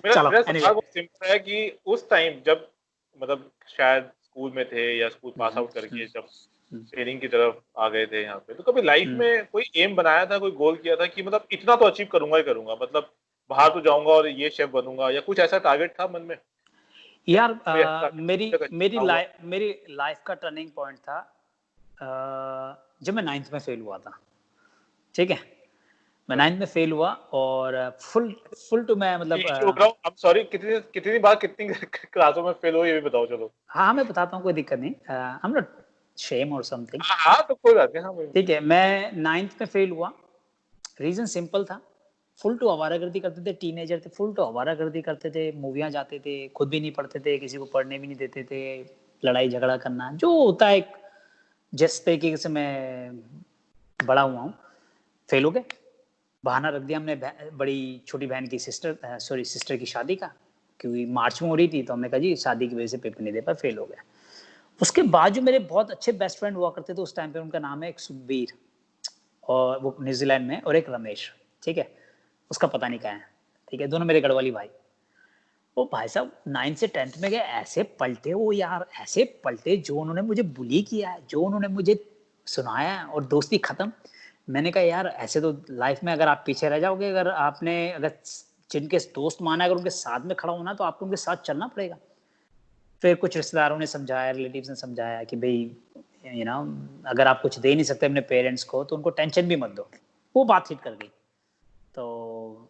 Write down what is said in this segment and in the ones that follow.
तो मेरा चलो मेरा anyway, सवाल बहुत सिंपल है कि उस टाइम जब मतलब शायद स्कूल में थे या स्कूल पास आउट करके जब ट्रेनिंग की तरफ आ गए थे यहाँ पे, तो कभी लाइफ में कोई एम बनाया था, कोई गोल किया था कि मतलब इतना तो अचीव करूंगा ही करूंगा, मतलब बाहर तो जाऊंगा और ये शेफ बनूंगा, या कुछ ऐसा टारगेट था मन में? यार कोई ऐसा target मेरी तक achieve मेरी ना हुआ? लाइफ का टर्निंग पॉइंट था जब मैं 9th में फेल हुआ था, ठीक है। मैं 9th में फेल हुआ और फुल टू मैं मतलब रोक रहा हूँ, अब सॉरी, कितनी कितनी बार कितनी क्लासों में फेल हो ये भी बताओ चलो। हाँ मैं बताता हूँ, कोई दिक्कत नहीं, आई एम नॉट शेम और समथिंग। हाँ तो कोई बात नहीं, हाँ भाई। ठीक है, मैं 9th में फेल हुआ। रीजन सिंपल था, फुल टू आवारागर्दी करते थे, टीनेजर थे, फुल टू आवारागर्दी करते थे, मूवियाँ जाते थे, खुद भी नहीं पढ़ते थे, किसी को पढ़ने भी नहीं देते थे, लड़ाई झगड़ा करना जो होता है एक, जिस तरीके से मैं बड़ा हुआ हूँ। फेल हो गए, बहाना रख दिया हमने बड़ी छोटी बहन की सिस्टर की शादी का, क्योंकि मार्च में हो रही थी, तो हमने कहा जी शादी की वजह से पेपर नहीं दे पाए, फेल हो गया। उसके बाद जो मेरे बहुत अच्छे बेस्ट फ्रेंड हुआ करते थे उस टाइम पे, उनका नाम है एक सुखबीर, और वो न्यूजीलैंड में, और एक रमेश, ठीक है, उसका पता नहीं कहाँ है, ठीक है, दोनों मेरे गढ़वाली भाई। वो भाई साहब 9 से 10th में गए, ऐसे पलटे वो यार, ऐसे पलटे, जो उन्होंने मुझे बुली किया है, जो उन्होंने मुझे सुनाया है, और दोस्ती खत्म। मैंने कहा यार ऐसे तो लाइफ में अगर आप पीछे रह जाओगे, अगर जिनके दोस्त माना, अगर उनके साथ में खड़ा होना, तो आपको उनके साथ चलना पड़ेगा। फिर कुछ रिश्तेदारों ने समझाया, रिलेटिव्स ने समझाया कि भाई अगर आप कुछ दे नहीं सकते अपने पेरेंट्स को, तो उनको टेंशन भी मत दो। वो बात हिट कर गई। तो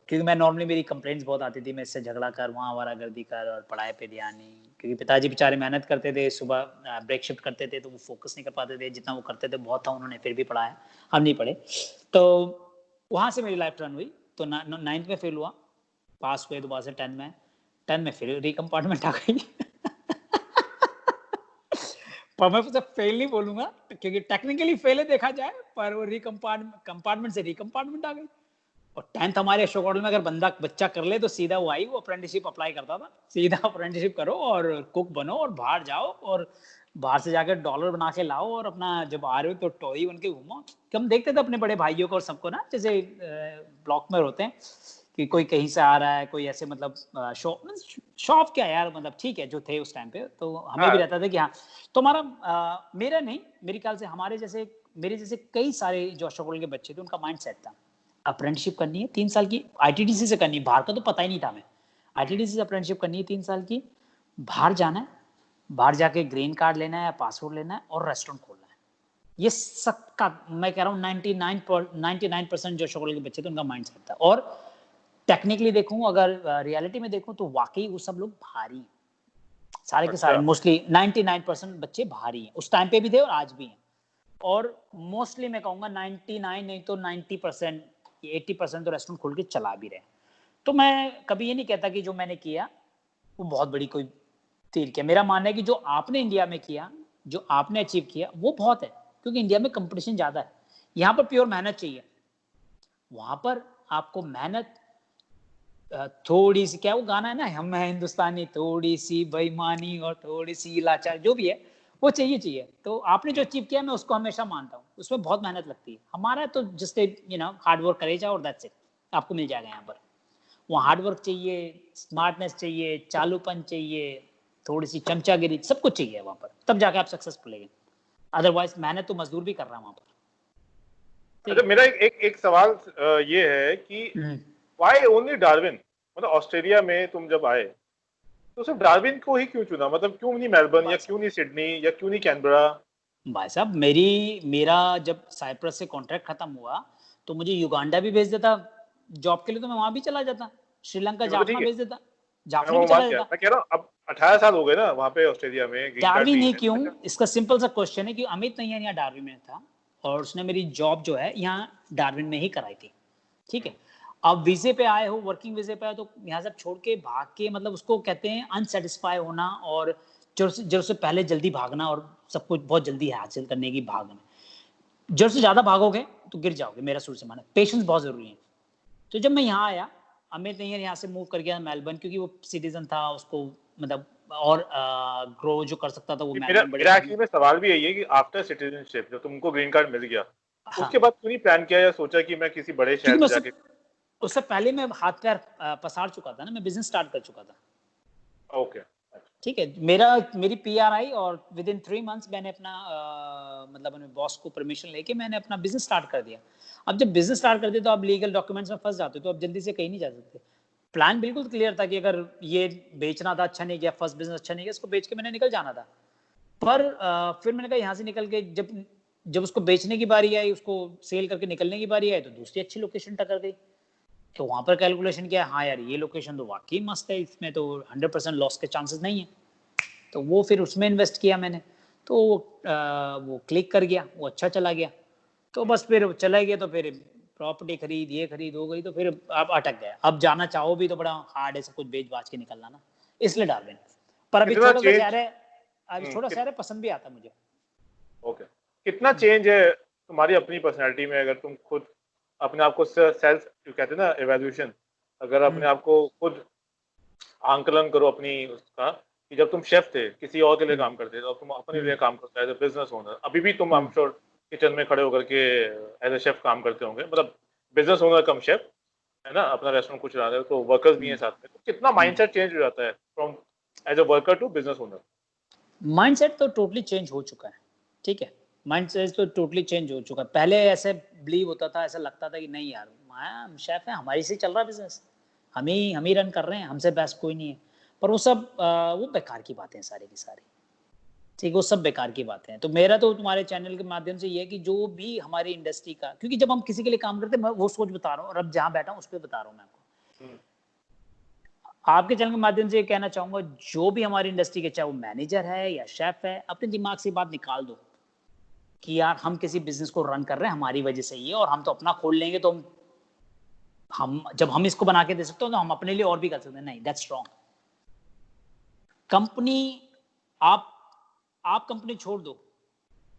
क्योंकि मैं नॉर्मली, मेरी कंप्लेंट्स बहुत आती थी, मैं इससे झगड़ा कर, वहाँ आवारागर्दी कर, और पढ़ाई पे ध्यान नहीं, क्योंकि पिताजी बेचारे मेहनत करते थे, सुबह ब्रेक शिफ्ट करते थे, तो वो फोकस नहीं कर पाते थे, जितना वो करते थे बहुत था, उन्होंने फिर भी पढ़ाया, हम नहीं पढ़े। तो वहाँ से मेरी लाइफ टर्न हुई। तो 9th में फेल हुआ, पास हुए दोबारा से 10 में फिर री कंपार्टमेंट आ गई। पर मैं उसे फेल नहीं बोलूंगा, क्योंकि टेक्निकली फेल है देखा जाए, पर वो कंपार्टमेंट से री कंपार्टमेंट आ गई। और 10th हमारे अशोक होटल में अगर बच्चा कर ले, तो सीधा वो आई, वो अप्रेंटिसशिप अप्लाई करता था, सीधा अप्रेंटिसशिप करो और कुक बनो और बाहर जाओ, और बाहर से जाकर डॉलर बना के लाओ, और अपना जब आ रहे हो तो टॉय बन के घूमो। हम देखते थे अपने बड़े भाइयों को और सबको ना, जैसे ब्लॉक में होते हैं कि कोई कहीं से आ रहा है, कोई ऐसे मतलब शॉप क्या यार, मतलब ठीक है, जो थे उस टाइम पे, तो हमें भी रहता था कि हाँ। तो हमारा मेरा नहीं, मेरे ख्याल से हमारे जैसे, मेरे जैसे कई सारे जो अशोक होटल के बच्चे थे, उनका माइंड सेट था अप्रेंटिसशिप करनी है 3 साल की, आईटीडीसी से करनी है, बाहर का तो पता ही नहीं था हमें, आईटीडीसी से अप्रेंटिसशिप करनी है 3 साल की, बाहर जाना है, बाहर जाके ग्रीन कार्ड लेना है या पासपोर्ट लेना है, और रेस्टोरेंट खोलना है। ये सबका, मैं कह रहा हूँ 99% जो अशोक होटल के बच्चे थे, उनका माइंड सेट था। और टेक्निकली देखूं, अगर रियलिटी में देखूं, तो वाकई वो सब लोग भारी हैं, सारे के सारे, मोस्टली 99% बच्चे भारी हैं, उस टाइम पे भी थे और आज भी हैं। और मोस्टली मैं कहूंगा 99 नहीं तो 90%, 80% तो रेस्टोरेंट खोल के चला भी रहे। तो मैं कभी ये नहीं कहता कि जो मैंने किया वो बहुत बड़ी कोई तीर किया। मेरा मानना है कि जो आपने इंडिया में किया, जो आपने अचीव किया, वो बहुत है, क्योंकि इंडिया में कंपटीशन ज्यादा है। यहाँ पर प्योर मेहनत चाहिए, वहां पर आपको मेहनत, थोड़ी सी, क्या वो गाना है ना, हम है हिंदुस्तानी, थोड़ी सी बेईमानी और थोड़ी सी लाचार, जो भी है वो चाहिए। तो आपने जो अचीव किया, मैं उसको हमेशा मानता हूँ, उसमें बहुत मेहनत लगती है। हमारा तो जस्ट हार्ड वर्क करे जाओ और दैट्स इट, आपको मिल जाएगा। यहाँ पर वहाँ हार्ड वर्क चाहिए, स्मार्टनेस चाहिए, चालूपन चाहिए, थोड़ी सी चमचागिरी, सब कुछ चाहिए वहाँ पर, तब जाके आप सक्सेसफुल है। अदरवाइज मेहनत तो मजदूर भी कर रहा है वहाँ पर। अच्छा, मेरा एक सवाल ये है कि व्हाई ओनली डार्विन, मतलब ऑस्ट्रेलिया में तुम जब आए तो सिर्फ डार्विन को ही क्यों चुना, मतलब क्यों नहीं मेलबर्न, या क्यों नहीं सिडनी, या क्यों नहीं कैनबरा? भाई साहब, मेरा जब साइप्रस से कॉन्ट्रैक्ट खत्म हुआ, तो मुझे युगांडा भी भेज देता जॉब के लिए, तो मैं वहां भी चला जाता, श्रीलंका तो जाफना ठीक है, भेज देता, मैं जाफना वो भी मान चला गया, जाता। मैं कह रहा हूँ अब 18 साल हो गए ना वहाँ पे ऑस्ट्रेलिया में ग्रीन कार्ड डार्विन नहीं ही है, तो क्यों, मैं इसका सिंपल सा क्वेश्चन है कि अमित नैयर यहाँ डार्विन में था, और उसने मेरी जॉब जो है यहाँ डार्विन में ही कराई थी, ठीक है। अब वीजे पे आए हो, वर्किंग वीजे पे आए, तो यहाँ से छोड़ के भाग के, मतलब उसको कहते हैं अनसेटिस्फाई होना, और जरूरत से पहले जल्दी भागना, और सब कुछ बहुत जल्दी हासिल करने की भागना। जरूरत से ज्यादा भागोगे तो गिर जाओगे, मेरा शुरू से माना, पेशेंस बहुत जरूरी है। तो जब मैं यहाँ आया, अमित नैयर यहाँ से मूव कर गया मेलबर्न, क्योंकि वो सिटीजन था, उसको मतलब और ग्रो जो कर सकता था वो मेरा मेलबर्न बड़े मेरा सिटी। एक्चुअली में सवाल भी यही है कि आफ्टर सिटीजनशिप जब तुमको ग्रीन कार्ड मिल गया, हाँ, उसके बाद क्यों नहीं प्लान किया या सोचा कि मैं किसी बड़े शहर क्योंकि में मैं सब जाके? उससे पहले मैं हाथ पैर पसार चुका था ना, मैं बिजनेस स्टार्ट कर चुका था। ओके, ठीक है, मेरी पीआर आई और विद इन 3 मंथ्स मैंने अपना मतलब अपने बॉस को परमिशन लेके मैंने अपना बिजनेस स्टार्ट कर दिया। अब जब बिजनेस स्टार्ट कर दिया तो आप लीगल डॉक्यूमेंट्स में फंस जाते हो, तो आप जल्दी से कहीं नहीं जा सकते। प्लान बिल्कुल क्लियर था कि अगर ये बेचना था, अच्छा नहीं गया, फर्स्ट बिजनेस अच्छा नहीं गया, इसको बेच के मैंने निकल जाना था। पर फिर मैंने कहा यहाँ से निकल के जब जब उसको बेचने की बारी आई, उसको सेल करके निकलने की बारी आई, तो दूसरी अच्छी लोकेशन टकर गई। तो वहां पर कैलकुलेशन किया, हाँ यार ये लोकेशन तो वाकई मस्त है, इसमें तो 100% लॉस के चांसेस नहीं है। तो वो फिर उसमें इन्वेस्ट किया मैंने, तो वो क्लिक कर गया, वो अच्छा चला गया। तो बस फिर चला गया, तो फिर प्रॉपर्टी खरीद, ये खरीद हो गई, तो फिर अब अटक गया। अब जाना चाहो भी तो बड़ा हार्ड है सब कुछ बेच बाच के निकलना ना, इसलिए डार्विन। पर अभी कितना छोटा सा चेंज? शहर है, अभी छोटा शहर है, पसंद भी आता मुझे। ओके, कितना चेंज है तुम्हारी अपनी पर्सनालिटी में, अगर तुम खुद अपने आप को सेल्फ जो कहते हैं ना एवेल्यूशन, अगर अपने आप को खुद आंकलन करो अपनी उसका, कि जब तुम शेफ थे किसी और के लिए काम करते थे, अब तुम अपने लिए काम करते एज ए बिजनेस ओनर, अभी भी तुम आई एम श्योर किचन में खड़े होकर के एज ए शेफ काम करते होंगे, मतलब बिजनेस ओनर कम शेफ है ना, अपना रेस्टोरेंट कुछ चला रहे हो, तो वर्कर्स भी हैं साथ में, तो कितना माइंडसेट चेंज हो जाता है from as a worker to business owner? Mindset तो टोटली चेंज हो चुका है। ठीक है, माइंडसेट तो टोटली चेंज हो चुका है। पहले ऐसे बिलीव होता था, ऐसा लगता था कि नहीं यार, हम शेफ है, हमारी से चल रहा है बिजनेस, हम ही रन कर रहे हैं, हमसे बेस्ट कोई नहीं है। पर वो सब वो बेकार की बातें हैं सारी की सारी। ठीक, वो सब बेकार की बातें हैं। तो मेरा तो तुम्हारे चैनल के माध्यम से ये है कि जो भी हमारी इंडस्ट्री का, क्योंकि जब हम किसी के लिए काम करते हैं, मैं वो सोच बता रहा हूँ, और अब जहाँ बैठा हूँ उस पर बता रहा हूँ मैं आपको। आपके चैनल के माध्यम से ये कहना चाहूंगा, जो भी हमारी इंडस्ट्री के, चाहे वो मैनेजर है या शेफ है, अपने दिमाग से बात निकाल दो कि यार हम किसी बिजनेस को रन कर रहे हैं, हमारी वजह से ये, और हम तो अपना खोल लेंगे, तो हम जब हम इसको बना के दे सकते हो तो हम अपने लिए और भी कर सकते हैं। नहीं, दैट्स रॉन्ग। कंपनी, आप कंपनी छोड़ दो,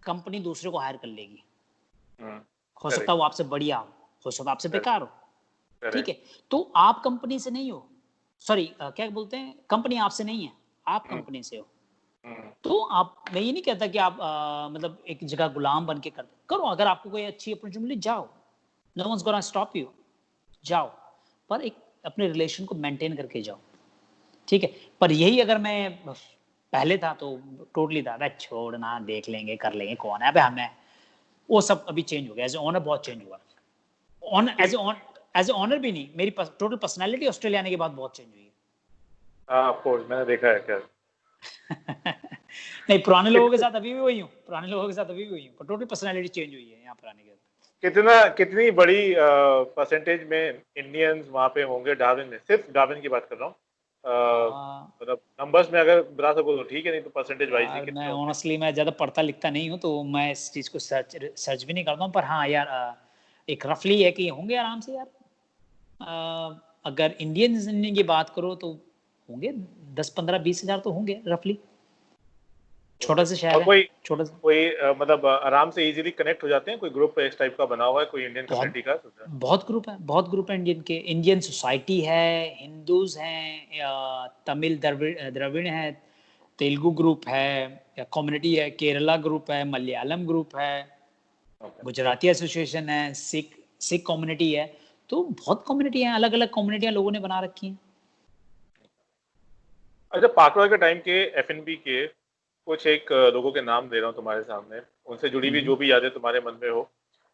कंपनी दूसरे को हायर कर लेगी। हो सकता है वो आपसे बढ़िया हो सकता है आपसे बेकार हो। ठीक है, तो आप कंपनी से नहीं हो, सॉरी क्या बोलते हैं, कंपनी आपसे नहीं है, आप कंपनी से हो। तो आप, मैं ये नहीं कहता कि आप मतलब एक जगह गुलाम बन के करो। अगर आपको कोई अच्छी अपॉर्चुनिटी मिली, जाओ, no one's gonna stop you, जाओ, पर एक अपने रिलेशन को मेंटेन करके जाओ। ठीक है, पर यही अगर मैं पहले था तो टोटली था, अरे छोड़ना, देख लेंगे, कर लेंगे, कौन है, अबे हमें, वो सब अभी चेंज हो गया। एज ए ओनर बहुत चेंज हुआ। ऑन एज ए ओनर भी नहीं, मेरी टोटल पर्सनालिटी ऑस्ट्रेलिया आने के बाद बहुत चेंज हुई है। हाँ, ऑफ कोर्स, मैंने देखा है क्या। नहीं, पुराने लोगों के साथ अभी भी वही हूँ, पुराने लोगों के साथ अभी भी वही हूँ, पर टोटल पर्सनालिटी चेंज हुई है यहाँ पर आने के बाद। कितनी बड़ी परसेंटेज में इंडियंस वहाँ पे होंगे डार्विन में? सिर्फ डार्विन की बात कर रहा हूँ, मतलब नंबर्स में अगर बता सको तो ठीक है, नहीं तो परसेंटेज वाइज ही कितने मैं होंगे? ऑनेस्टली मैं ज़्यादा पढ़ता लिखता नहीं हूँ, तो मैं इस चीज़ को सर्च भी नहीं करता हूँ, पर हाँ यार, एक रफली है कि होंगे आराम से यार। अगर इंडियन की बात करो तो होंगे 10-15-20 हज़ार तो होंगे रफली। छोटा सा शहर है, छोटा सा। कोई मतलब आराम से इजीली कनेक्ट हो जाते हैं? कोई ग्रुप इस टाइप का बना हुआ है कोई इंडियन कम्युनिटी का? बहुत ग्रुप है इंडियन के। इंडियन सोसाइटी है, हिंदूज हैं, तमिल द्रविड़ है, तेलुगु ग्रुप है, कम्युनिटी है, केरला ग्रुप है, मलयालम ग्रुप है, गुजराती एसोसिएशन है, सिख कम्युनिटी है। तो बहुत कम्युनिटी है, अलग अलग कम्युनिटियां लोगों ने बना रखी हैं। अच्छा, पाकरॉय के टाइम के F&B के कुछ एक लोगों के नाम दे रहा हूँ तुम्हारे सामने, उनसे जुड़ी हुई जो भी यादें तुम्हारे मन में हो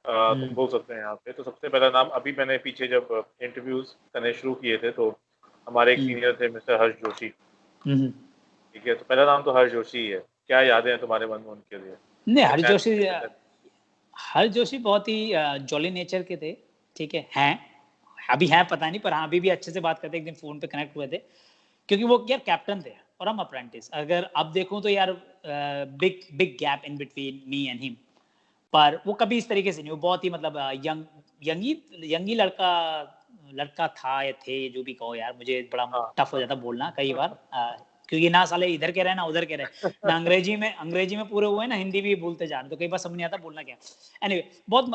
तुम बोल सकते हैं यहाँ पे। तो सबसे पहला नाम, अभी मैंने पीछे जब इंटरव्यूज करने शुरू किए थे तो हमारे एक सीनियर थे मिस्टर हर्ष जोशी। ठीक है, तो पहला नाम तो हर्ष जोशी ही है। क्या यादें हैं तुम्हारे मन में उनके लिए? नहीं, हर्ष जोशी बहुत ही जॉली नेचर के थे। ठीक है, हैं अभी हैं पता नहीं, पर हाँ अभी भी अच्छे से बात करते। एक दिन फोन पे कनेक्ट हुए थे, क्योंकि वो यार कैप्टन थे और हम अप्रेंटिस। अगर अब देखूं तो यार big gap in between me and him. पर वो कभी इस तरीके से नहीं, वो बहुत ही मतलब यंगी लड़का था या थे, जो भी कहो यार, मुझे बड़ा टफ हो जाता बोलना कई बार, क्योंकि ना साले इधर के रहे ना उधर के रहे, ना अंग्रेजी में पूरे हुए ना हिंदी भी बोलते जा रहे, तो कई बार समझ नहीं आता बोलना क्या। एनीवे, बहुत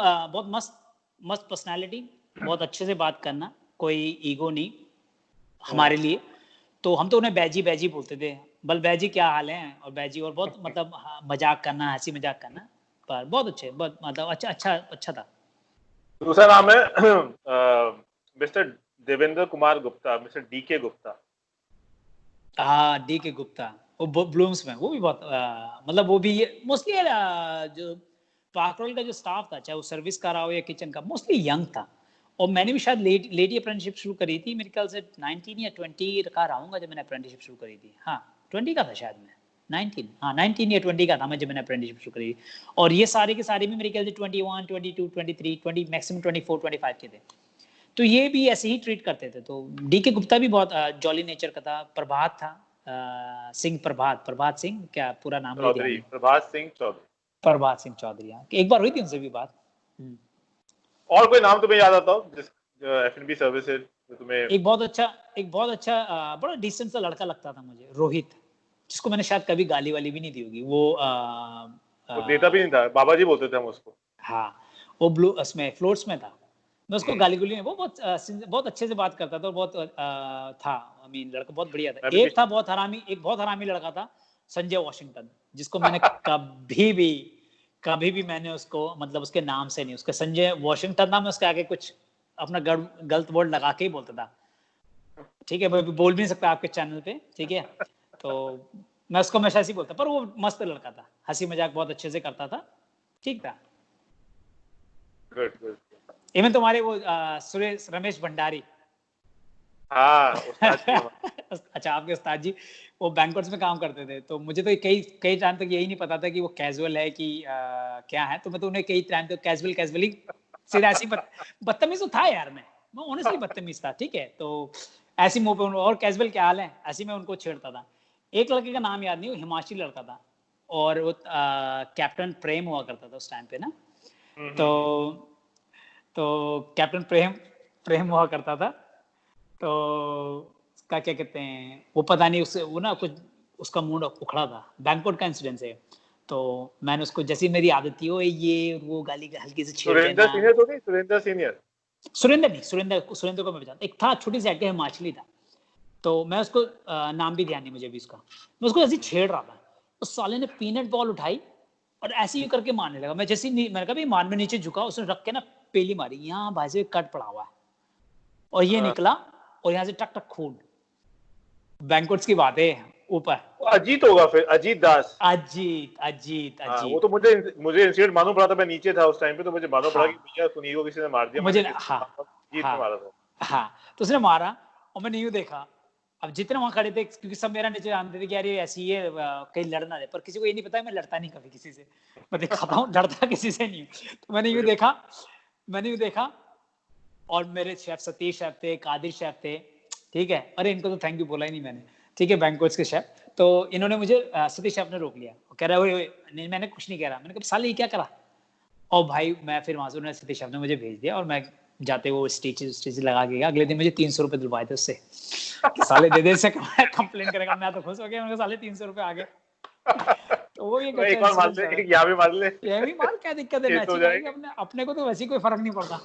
मस्त पर्सनालिटी, बहुत अच्छे से बात करना, कोई ईगो नहीं हमारे लिए। तो हम तो उन्हें बैजी बोलते थे, बल बैजी क्या हाल है, और बैजी, और बहुत मतलब मजाक करना, हंसी मजाक करना, पर बहुत अच्छे, बहुत मतलब अच्छा था। दूसरा नाम है mister Devendra Kumar Gupta, mister DK Gupta. हाँ, डीके गुप्ता, वो ब्लूम्स में, वो भी बहुत मतलब वो भी मोस्टली जो पाकरोल का जो स्टाफ था, चाहे वो सर्विस का रहा हो या किचन का, मोस्टली यंग था। और मैंने भी शायद लेट ही अप्रेंटिसशिप शुरू करी थी, मेरे ख्याल से 19 या 20 का रहूँगा जब मैंने अप्रेंटिसशिप शुरू करी थी। हाँ 20 का था शायद मैं, 19, हाँ 19 या 20 का था मैं जब मैंने अप्रेंटिसशिप शुरू करी। और ये सारे के सारे भी मेरे ख्याल से 21, 22, 23, 20, मैक्सिमम 24, 25 के थे। तो ये भी ऐसे ही ट्रीट करते थे। तो डीके गुप्ता भी बहुत जॉली नेचर का था। प्रभात था, सिंह, प्रभात सिंह, क्या पूरा नाम नहीं ध्यान चौधरी, है। प्रभात सिंह चौधरी। प्रभात सिंह चौधरी, हाँ, एक बार हुई थी उनसे भी बात। और कोई नाम तुम्हें याद आता हो जिस F&B सर्विसेज जो तुम्हें? एक बहुत अच्छा बड़ा डिसेंट सा लड़का लगता था मुझे, रोहित, जिसको मैंने शायद कभी गाली वाली भी नहीं दी होगी। वो देता भी नहीं था, बाबा जी बोलते थे हम उसको। हाँ, वो ब्लू उसमें फ्लोर्स में था। मैं उसको गाली गुली नहीं, वो बहुत अच्छे से बात करता था और बहुत था, आई मीन लड़का बहुत बढ़िया था। एक था बहुत हरामी लड़का था, संजय वॉशिंगटन, जिसको मैंने कभी भी मैंने उसको मतलब उसके नाम से नहीं, उसके संजय वॉशिंगटन नाम, उसके आगे कुछ अपना गलत वर्ड लगा के ही बोलता था। ठीक है, मैं बोल भी नहीं सकता आपके चैनल पे, ठीक है। तो मैं उसको हमेशा ऐसे ही बोलता, पर वो मस्त लड़का था, हंसी मजाक बहुत अच्छे से करता था, ठीक था। गुड। इवन तुम्हारे वो सुरेश रमेश भंडारी, हाँ उस्ताद जी अच्छा आपके उस्ताद जी वो बैंक्वेट्स में काम करते थे। तो मुझे तो कई टाइम तक यही नहीं पता था कि वो कैजुअल है कि क्या है। तो मैं तो उन्हें कई टाइम तक कैजुअली सीधा ऐसी बदतमीज तो था यार, मैं ऑनेस्टली बदतमीज था, ठीक है। तो ऐसी मुंह पे और कैजुअल क्या हाल है, ऐसी मैं उनको छेड़ता था। एक लड़के का नाम याद नहीं, वो हिमाचली लड़का था और वो कैप्टन प्रेम हुआ करता था उस टाइम पे ना। तो कैप्टन प्रेम हुआ करता था। तो क्या कहते हैं, वो पता नहीं उससे वो ना कुछ उसका मूड उखड़ा था, बैंकॉक का इंसिडेंट है। तो मैंने उसको, जैसी मेरी आदत थी, ये वो गाली हल्की से छेड़ देना। सुरेंद्र सीनियर सुरेंद्र को मैं जानता, एक था छोटी सी हट के हिमाचली था। तो मैं उसको नाम भी ध्यान नहीं मुझे भी उसका, मैं उसको ऐसे छेड़ रहा था। उस साले ने पीनट बॉल उठाई और ऐसे ही करके मारने लगा। मैं जैसे मैंने कहा भाई मान में नीचे झुका, उसने रख के ना पेली मारी, यहाँ भाई से कट पड़ा हुआ है और ये निकला और यहाँ से टक टक खून। बैंक्वेट्स की बात है ऊपर। अजीत होगा फिर, अजीत दास। अजीत वो तो मुझे इंसिडेंट मालूम पड़ा था, मैं नीचे था उस टाइम पे, तो मुझे मालूम पड़ा कि भैया सुनील को किसी ने मार दिया। मुझे जीत ने मारा था। हाँ, तो उसने मारा और मैंने यूं देखा। अब जितने वहां खड़े थे, क्योंकि सब मेरा नीचे जानते थे कि यार ये ऐसी है, कहीं लड़ना दे, पर किसी को ये नहीं पता मैं लड़ता नहीं कभी किसी से, मैं दिखाता हूँ लड़ता किसी से नहीं। तो मैंने यूं देखा और मेरे शेफ सतीश शेफ थे, कादिर शेफ थे, ठीक है। अरे इनको तो थैंक यू बोला ही नहीं मैंने, ठीक है, बैंक्वेट्स के शेफ। तो इन्होंने मुझे सतीश शेफ ने रोक लिया, कह रहा है नहीं, मैंने कुछ नहीं कह रहा। मैंने कहा साले ये क्या करा। और भाई मैं फिर वहां से, उन्होंने सतीश शेफ ने मुझे भेज दिया और मैं जाते वो स्टिचेस लगा के गया। अगले दिन मुझे 300 रुपए दिलवाए थे उससे, साले दे से कंप्लेन करेगा। मैं तो खुश हो गया, मैंने साले 300 रुपए आ गए। तो वो एक और मार ले, एक यहाँ भी मार ले, ये भी मार, क्या दिक्कत है, मैचिंग आएगी, अपने को तो वैसे ही कोई फर्क नहीं पड़ता।